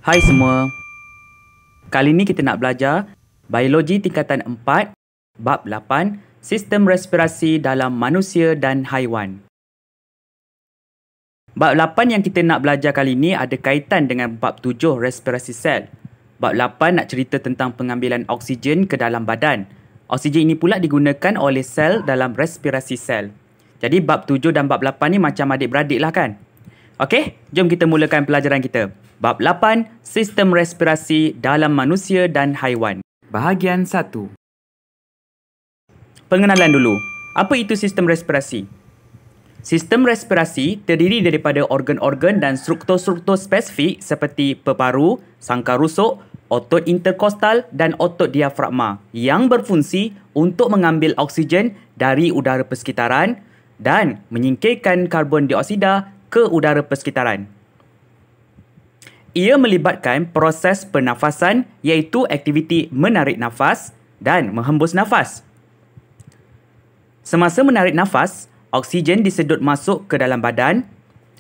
Hai semua. Kali ni kita nak belajar Biologi tingkatan 4, bab 8, Sistem respirasi dalam manusia dan haiwan. Bab 8 yang kita nak belajar kali ni ada kaitan dengan bab 7, respirasi sel. Bab 8 nak cerita tentang pengambilan oksigen ke dalam badan. Oksigen ini pula digunakan oleh sel dalam respirasi sel. Jadi bab 7 dan bab 8 ni macam adik-beradik lah kan? Okey, jom kita mulakan pelajaran kita. Bab 8, Sistem respirasi dalam manusia dan haiwan. Bahagian 1. Pengenalan dulu. Apa itu sistem respirasi? Sistem respirasi terdiri daripada organ-organ dan struktur-struktur spesifik seperti peparu, sangkar rusuk, otot interkostal dan otot diafragma yang berfungsi untuk mengambil oksigen dari udara persekitaran dan menyingkirkan karbon dioksida ke udara persekitaran. Ia melibatkan proses pernafasan iaitu aktiviti menarik nafas dan menghembus nafas. Semasa menarik nafas, oksigen disedut masuk ke dalam badan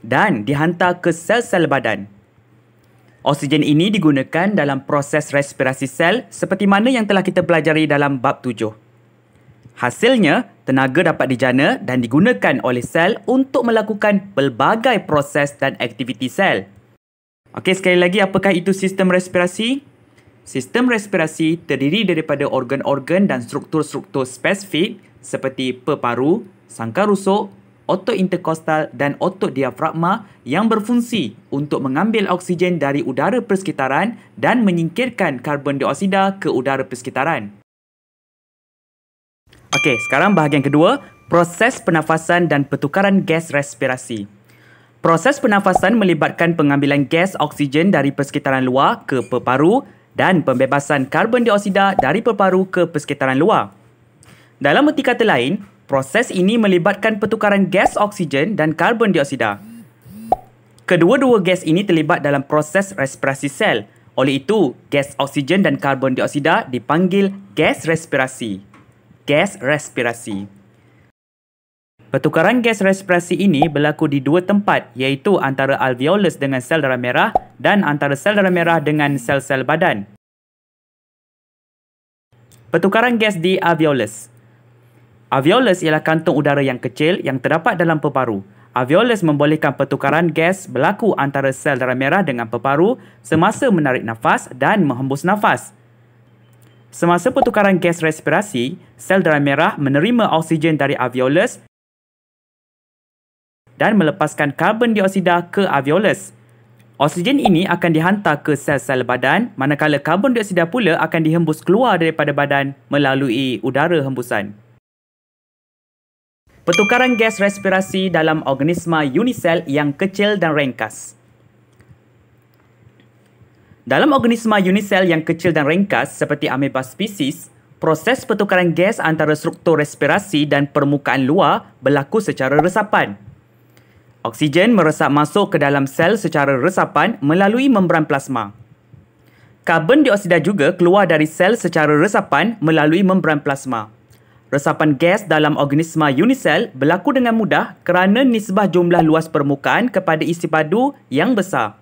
dan dihantar ke sel-sel badan. Oksigen ini digunakan dalam proses respirasi sel seperti mana yang telah kita pelajari dalam bab 7. Hasilnya, tenaga dapat dijana dan digunakan oleh sel untuk melakukan pelbagai proses dan aktiviti sel. Okey, sekali lagi, apakah itu sistem respirasi? Sistem respirasi terdiri daripada organ-organ dan struktur-struktur spesifik seperti peparu, sangkar rusuk, otot interkostal dan otot diafragma yang berfungsi untuk mengambil oksigen dari udara persekitaran dan menyingkirkan karbon dioksida ke udara persekitaran. Okey, sekarang bahagian kedua, proses pernafasan dan pertukaran gas respirasi. Proses pernafasan melibatkan pengambilan gas oksigen dari persekitaran luar ke peparu dan pembebasan karbon dioksida dari peparu ke persekitaran luar. Dalam erti kata lain, proses ini melibatkan pertukaran gas oksigen dan karbon dioksida. Kedua-dua gas ini terlibat dalam proses respirasi sel. Oleh itu, gas oksigen dan karbon dioksida dipanggil gas respirasi. Gas respirasi. Pertukaran gas respirasi ini berlaku di dua tempat iaitu antara alveolus dengan sel darah merah dan antara sel darah merah dengan sel-sel badan. Pertukaran gas di alveolus. Alveolus ialah kantung udara yang kecil yang terdapat dalam peparu. Alveolus membolehkan pertukaran gas berlaku antara sel darah merah dengan peparu semasa menarik nafas dan menghembus nafas. Semasa pertukaran gas respirasi, sel darah merah menerima oksigen dari alveolus dan melepaskan karbon dioksida ke alveolus. Oksigen ini akan dihantar ke sel-sel badan, manakala karbon dioksida pula akan dihembus keluar daripada badan melalui udara hembusan. Pertukaran gas respirasi dalam organisma unisel yang kecil dan ringkas. Dalam organisma unisel yang kecil dan ringkas seperti ameba spesies, proses pertukaran gas antara struktur respirasi dan permukaan luar berlaku secara resapan. Oksigen meresap masuk ke dalam sel secara resapan melalui membran plasma. Karbon dioksida juga keluar dari sel secara resapan melalui membran plasma. Resapan gas dalam organisma unisel berlaku dengan mudah kerana nisbah jumlah luas permukaan kepada isi padu yang besar.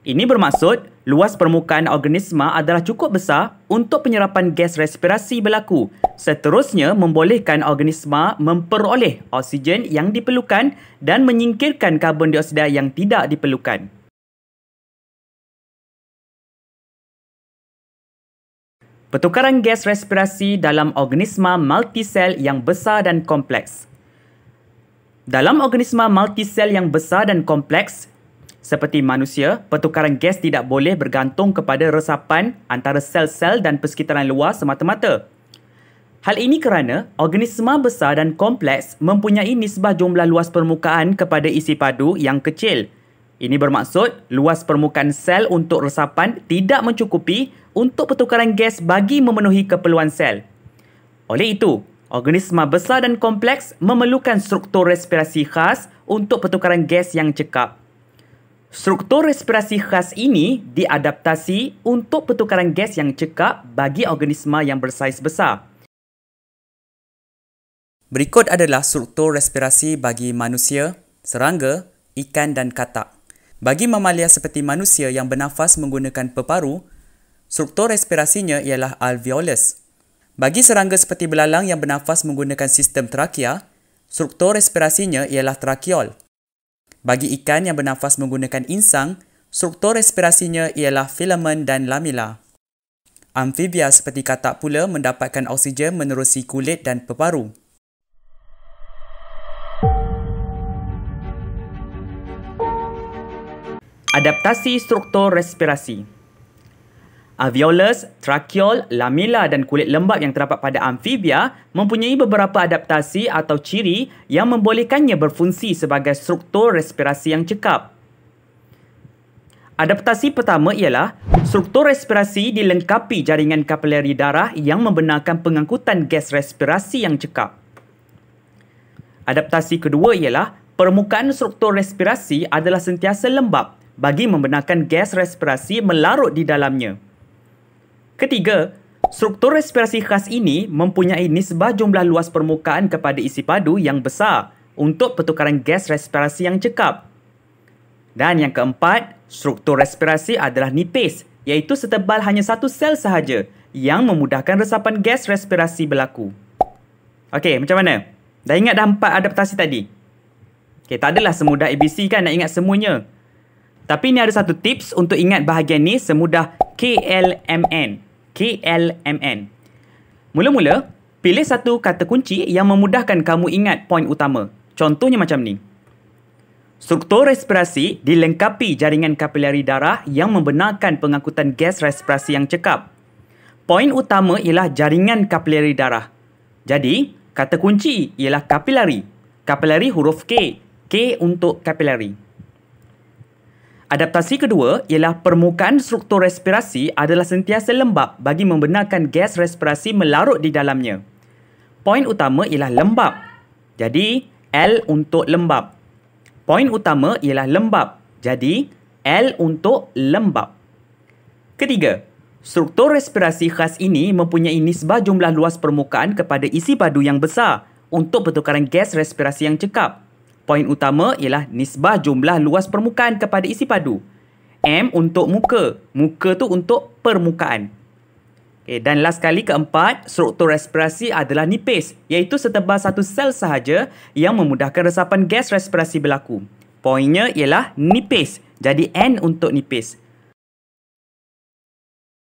Ini bermaksud luas permukaan organisma adalah cukup besar untuk penyerapan gas respirasi berlaku. Seterusnya membolehkan organisma memperoleh oksigen yang diperlukan dan menyingkirkan karbon dioksida yang tidak diperlukan. Pertukaran gas respirasi dalam organisma multisel yang besar dan kompleks. Dalam organisma multisel yang besar dan kompleks, seperti manusia, pertukaran gas tidak boleh bergantung kepada resapan antara sel-sel dan persekitaran luar semata-mata. Hal ini kerana organisma besar dan kompleks mempunyai nisbah jumlah luas permukaan kepada isi padu yang kecil. Ini bermaksud luas permukaan sel untuk resapan tidak mencukupi untuk pertukaran gas bagi memenuhi keperluan sel. Oleh itu, organisma besar dan kompleks memerlukan struktur respirasi khas untuk pertukaran gas yang cekap. Struktur respirasi khas ini diadaptasi untuk pertukaran gas yang cekap bagi organisma yang bersaiz besar. Berikut adalah struktur respirasi bagi manusia, serangga, ikan dan katak. Bagi mamalia seperti manusia yang bernafas menggunakan peparu, struktur respirasinya ialah alveolus. Bagi serangga seperti belalang yang bernafas menggunakan sistem trakea, struktur respirasinya ialah trakeol. Bagi ikan yang bernafas menggunakan insang, struktur respirasinya ialah filamen dan lamela. Amfibia seperti katak pula mendapatkan oksigen menerusi kulit dan peparu. Adaptasi struktur respirasi. Alveolus, trakeol, lamela dan kulit lembab yang terdapat pada amfibia mempunyai beberapa adaptasi atau ciri yang membolehkannya berfungsi sebagai struktur respirasi yang cekap. Adaptasi pertama ialah struktur respirasi dilengkapi jaringan kapilari darah yang membenarkan pengangkutan gas respirasi yang cekap. Adaptasi kedua ialah permukaan struktur respirasi adalah sentiasa lembab bagi membenarkan gas respirasi melarut di dalamnya. Ketiga, struktur respirasi khas ini mempunyai nisbah jumlah luas permukaan kepada isi padu yang besar untuk pertukaran gas respirasi yang cekap. Dan yang keempat, struktur respirasi adalah nipis, iaitu setebal hanya satu sel sahaja yang memudahkan resapan gas respirasi berlaku. Okey, macam mana? Dah ingat dah 4 adaptasi tadi? Okey, tak adalah semudah ABC kan nak ingat semuanya. Tapi ni ada satu tips untuk ingat bahagian ni semudah KLMN. KLMN. Mula-mula, pilih satu kata kunci yang memudahkan kamu ingat poin utama. Contohnya macam ni. Struktur respirasi dilengkapi jaringan kapilari darah yang membenarkan pengangkutan gas respirasi yang cekap. Poin utama ialah jaringan kapilari darah. Jadi, kata kunci ialah kapilari. Kapilari huruf K. K untuk kapilari. Adaptasi kedua ialah permukaan struktur respirasi adalah sentiasa lembab bagi membenarkan gas respirasi melarut di dalamnya. Poin utama ialah lembab. Jadi, L untuk lembab. Poin utama ialah lembab. Jadi, L untuk lembab. Ketiga, struktur respirasi khas ini mempunyai nisbah jumlah luas permukaan kepada isi padu yang besar untuk pertukaran gas respirasi yang cekap. Poin utama ialah nisbah jumlah luas permukaan kepada isi padu. M untuk muka. Muka tu untuk permukaan. Okay, dan last sekali keempat, struktur respirasi adalah nipis, iaitu setebal satu sel sahaja yang memudahkan resapan gas respirasi berlaku. Poinnya ialah nipis. Jadi N untuk nipis.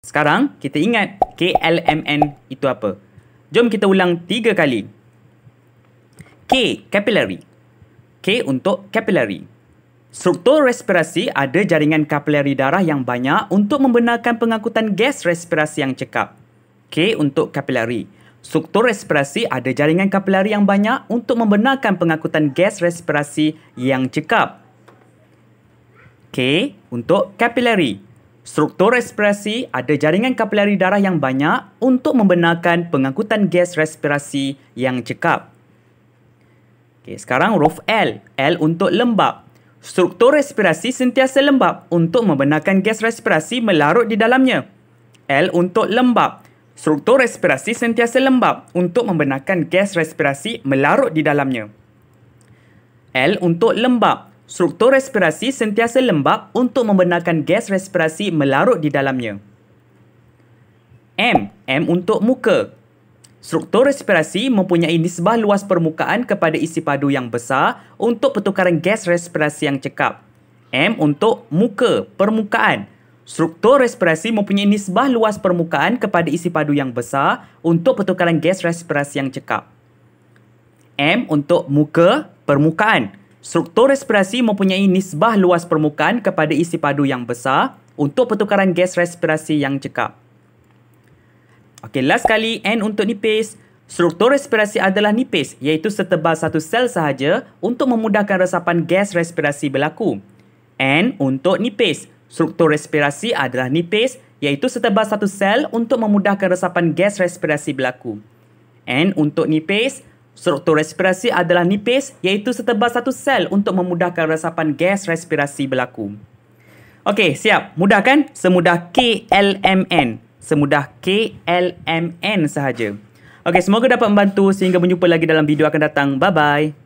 Sekarang kita ingat KLMN itu apa. Jom kita ulang 3 kali. K, capillary. K untuk capillary. Struktur respirasi ada jaringan kapilari darah yang banyak untuk membenarkan pengangkutan gas respirasi yang cekap. K untuk capillary. Struktur respirasi ada jaringan kapilari yang banyak untuk membenarkan pengangkutan gas respirasi yang cekap. K untuk capillary. Struktur respirasi ada jaringan kapilari darah yang banyak untuk membenarkan pengangkutan gas respirasi yang cekap. Okay, sekarang huruf L. L untuk lembab. Struktur respirasi sentiasa lembab untuk membenarkan gas respirasi melarut di dalamnya. L untuk lembab. Struktur respirasi sentiasa lembab untuk membenarkan gas respirasi melarut di dalamnya. L untuk lembab. Struktur respirasi sentiasa lembab untuk membenarkan gas respirasi melarut di dalamnya. M. M untuk muka. Struktur respirasi mempunyai nisbah luas permukaan kepada isi padu yang besar untuk pertukaran gas respirasi yang cekap. M untuk muka, permukaan. Struktur respirasi mempunyai nisbah luas permukaan kepada isi padu yang besar untuk pertukaran gas respirasi yang cekap. M untuk muka, permukaan. Struktur respirasi mempunyai nisbah luas permukaan kepada isi padu yang besar untuk pertukaran gas respirasi yang cekap. Okey, last kali N untuk nipis. Struktur respirasi adalah nipis, iaitu setebal satu sel sahaja untuk memudahkan resapan gas respirasi berlaku. N untuk nipis. Struktur respirasi adalah nipis, iaitu setebal satu sel untuk memudahkan resapan gas respirasi berlaku. N untuk nipis. Struktur respirasi adalah nipis, iaitu setebal satu sel untuk memudahkan resapan gas respirasi berlaku. Okey, siap. Mudah kan? Semudah KLMN. Semudah KLMN sahaja. Okey, semoga dapat membantu sehingga berjumpa lagi dalam video akan datang. Bye-bye.